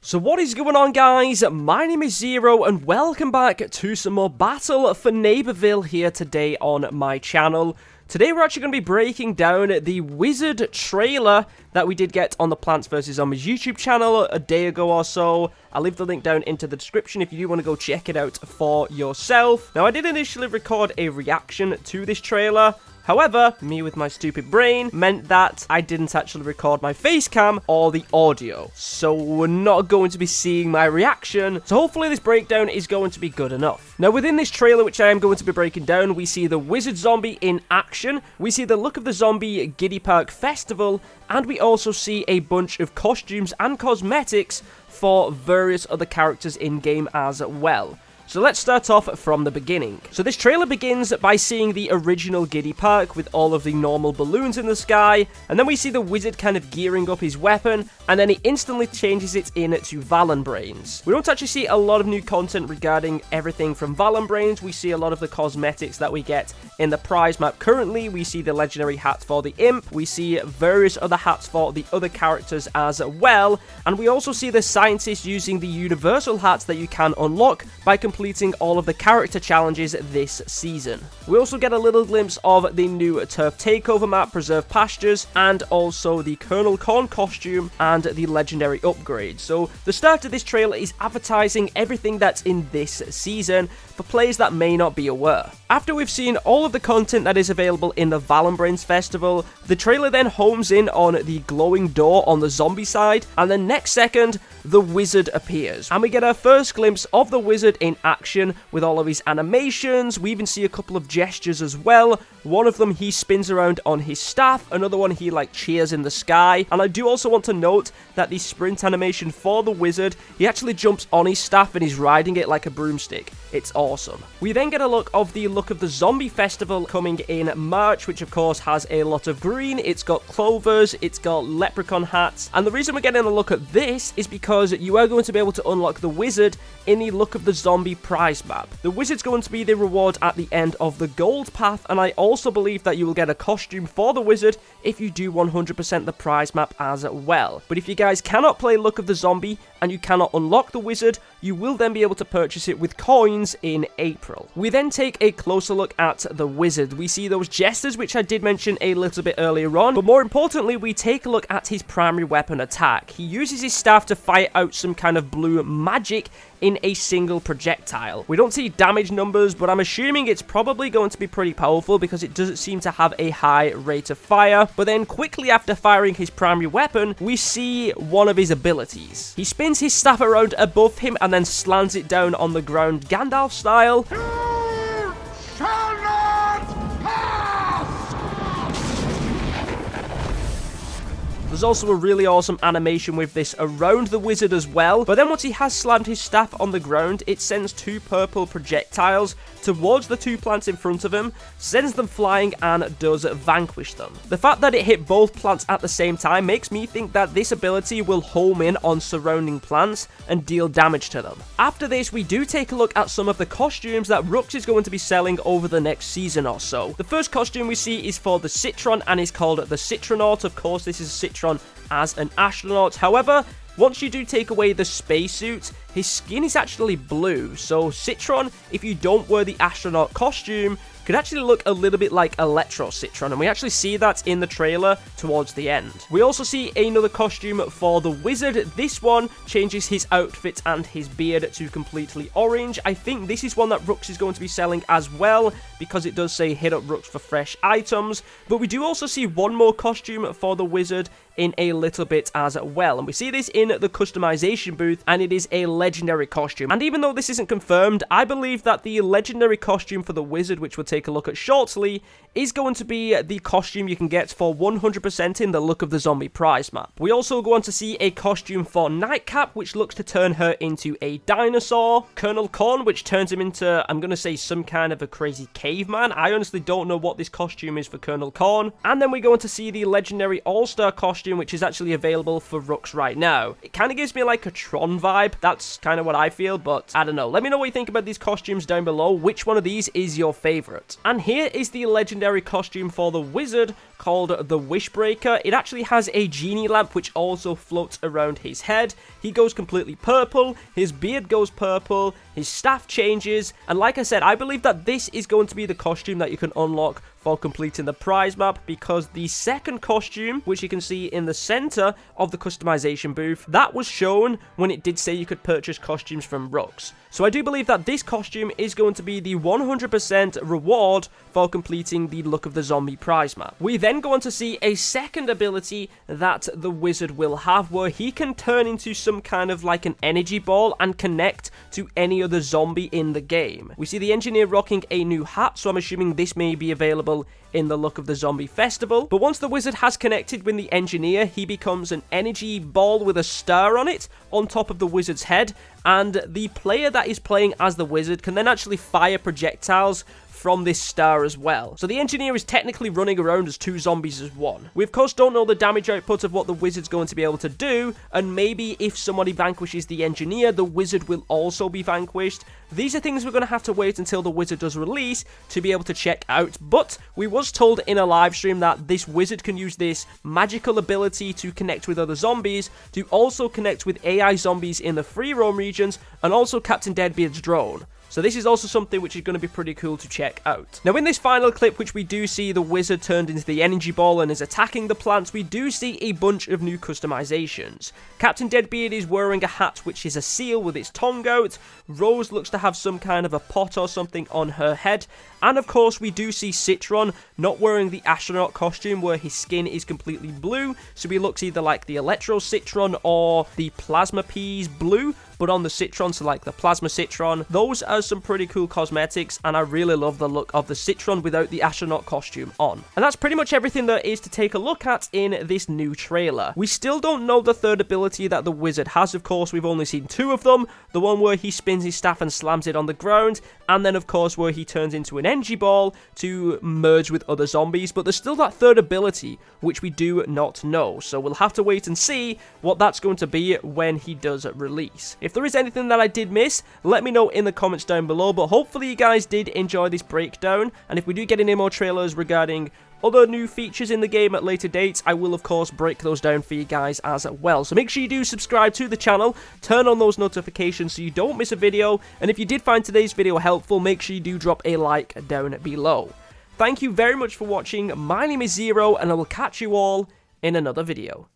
So what is going on, guys? My name is Zero and welcome back to some more Battle for Neighborville here today on my channel. Today we're actually going to be breaking down the Wizard trailer that we did get on the Plants vs Zombies YouTube channel a day ago or so. I'll leave the link down into the description if you do want to go check it out for yourself. Now, I did initially record a reaction to this trailer. However, me with my stupid brain meant that I didn't actually record my face cam or the audio. So we're not going to be seeing my reaction. So hopefully this breakdown is going to be good enough. Now, within this trailer, which I am going to be breaking down, we see the Wizard Zombie in action. We see the Look of the Zombie Giddy Park Festival. And we also see a bunch of costumes and cosmetics for various other characters in-game as well. So let's start off from the beginning. So this trailer begins by seeing the original Giddy Park with all of the normal balloons in the sky, and then we see the wizard kind of gearing up his weapon, and then he instantly changes it into Valonbrains. We don't actually see a lot of new content regarding everything from Valonbrains. We see a lot of the cosmetics that we get in the prize map currently. We see the legendary hats for the imp, we see various other hats for the other characters as well, and we also see the scientists using the universal hats that you can unlock by completing all of the character challenges this season. We also get a little glimpse of the new turf takeover map, Preserve Pastures, and also the Colonel Corn costume and the legendary upgrade. So the start of this trailer is advertising everything that's in this season for players that may not be aware. After we've seen all of the content that is available in the Valonbrains Festival, the trailer then homes in on the glowing door on the zombie side, and then next second, the wizard appears. And we get our first glimpse of the wizard in action with all of his animations. We even see a couple of gestures as well. One of them, he spins around on his staff. Another one, he like cheers in the sky. And I do also want to note that the sprint animation for the wizard, he actually jumps on his staff and he's riding it like a broomstick. It's awesome. We then get a look of the Look of the Zombie Festival coming in March, which of course has a lot of green. It's got clovers, it's got leprechaun hats. And the reason we're getting a look at this is because you are going to be able to unlock the wizard in the Look of the Zombie prize map. The wizard's going to be the reward at the end of the gold path, and I also believe that you will get a costume for the wizard if you do 100% the prize map as well. But if you guys cannot play Look of the Zombie and you cannot unlock the wizard, you will then be able to purchase it with coins in April. We then take a closer look at the wizard. We see those gestures, which I did mention a little bit earlier on, but more importantly, we take a look at his primary weapon attack. He uses his staff to fire out some kind of blue magic in a single projectile. We don't see damage numbers, but I'm assuming it's probably going to be pretty powerful because it doesn't seem to have a high rate of fire. But then quickly after firing his primary weapon, we see one of his abilities. He spins his staff around above him and then slams it down on the ground, Gandalf style. You shall not pass! There's also a really awesome animation with this around the wizard as well. But then once he has slammed his staff on the ground, it sends two purple projectiles towards the two plants in front of him, sends them flying, and does vanquish them. The fact that it hit both plants at the same time makes me think that this ability will home in on surrounding plants and deal damage to them. After this, we do take a look at some of the costumes that Rux is going to be selling over the next season or so. The first costume we see is for the Citron and is called the Citronaut. Of course, this is a Citron as an astronaut. However, once you do take away the spacesuit, his skin is actually blue. So Citron, if you don't wear the astronaut costume, could actually look a little bit like Electro Citron, and we actually see that in the trailer towards the end. We also see another costume for the wizard. This one changes his outfit and his beard to completely orange. I think this is one that Rux is going to be selling as well, because it does say hit up Rux for fresh items. But we do also see one more costume for the wizard in a little bit as well, and we see this in the customization booth, and it is a legendary costume. And even though this isn't confirmed, I believe that the legendary costume for the wizard, which we'll take a look at shortly, is going to be the costume you can get for 100% in the Look of the Zombie prize map. We also go on to see a costume for Nightcap, which looks to turn her into a dinosaur. Colonel Corn, which turns him into, I'm going to say, some kind of a crazy caveman. I honestly don't know what this costume is for Colonel Corn. And then we go on to see the legendary All-Star costume, which is actually available for Rux right now. It kind of gives me like a Tron vibe. That's kind of what I feel, but I don't know. Let me know what you think about these costumes down below. Which one of these is your favorite? And here is the legendary secondary costume for the wizard called the Wishbreaker. It actually has a genie lamp which also floats around his head. He goes completely purple, his beard goes purple, his staff changes, and like I said, I believe that this is going to be the costume that you can unlock for completing the prize map, because the second costume, which you can see in the center of the customization booth, that was shown when it did say you could purchase costumes from Rux. So I do believe that this costume is going to be the 100% reward for completing the Look of the Zombie prize map. We then go on to see a second ability that the wizard will have, where he can turn into some kind of like an energy ball and connect to any other zombie in the game. We see the engineer rocking a new hat, so I'm assuming this may be available in the Look of the Zombie festival. But once the wizard has connected with the engineer, he becomes an energy ball with a star on it on top of the wizard's head, and the player that is playing as the wizard can then actually fire projectiles from this star as well. So the engineer is technically running around as two zombies as one. We of course don't know the damage output of what the wizard's going to be able to do, and maybe if somebody vanquishes the engineer, the wizard will also be vanquished. These are things we're going to have to wait until the wizard does release to be able to check out, but we was told in a live stream that this wizard can use this magical ability to connect with other zombies, to also connect with AI zombies in the free roam regions, and also Captain Deadbeard's drone. So this is also something which is going to be pretty cool to check out. Now in this final clip, which we do see the wizard turned into the energy ball and is attacking the plants, we do see a bunch of new customizations. Captain Deadbeard is wearing a hat which is a seal with its tongue out. Rose looks to have some kind of a pot or something on her head. And of course we do see Citron not wearing the astronaut costume where his skin is completely blue. So he looks either like the Electro Citron or the Plasma Peas blue, but on the Citron, so like the Plasma Citron. Those are some pretty cool cosmetics, and I really love the look of the Citron without the astronaut costume on. And that's pretty much everything there is to take a look at in this new trailer. We still don't know the third ability that the wizard has, of course. We've only seen two of them. The one where he spins his staff and slams it on the ground, and then of course where he turns into an energy ball to merge with other zombies. But there's still that third ability which we do not know, so we'll have to wait and see what that's going to be when he does release. If there is anything that I did miss, let me know in the comments down below, but hopefully you guys did enjoy this breakdown, and if we do get any more trailers regarding other new features in the game at later dates, I will of course break those down for you guys as well. So make sure you do subscribe to the channel, turn on those notifications so you don't miss a video, and if you did find today's video helpful, make sure you do drop a like down below. Thank you very much for watching. My name is Zero, and I will catch you all in another video.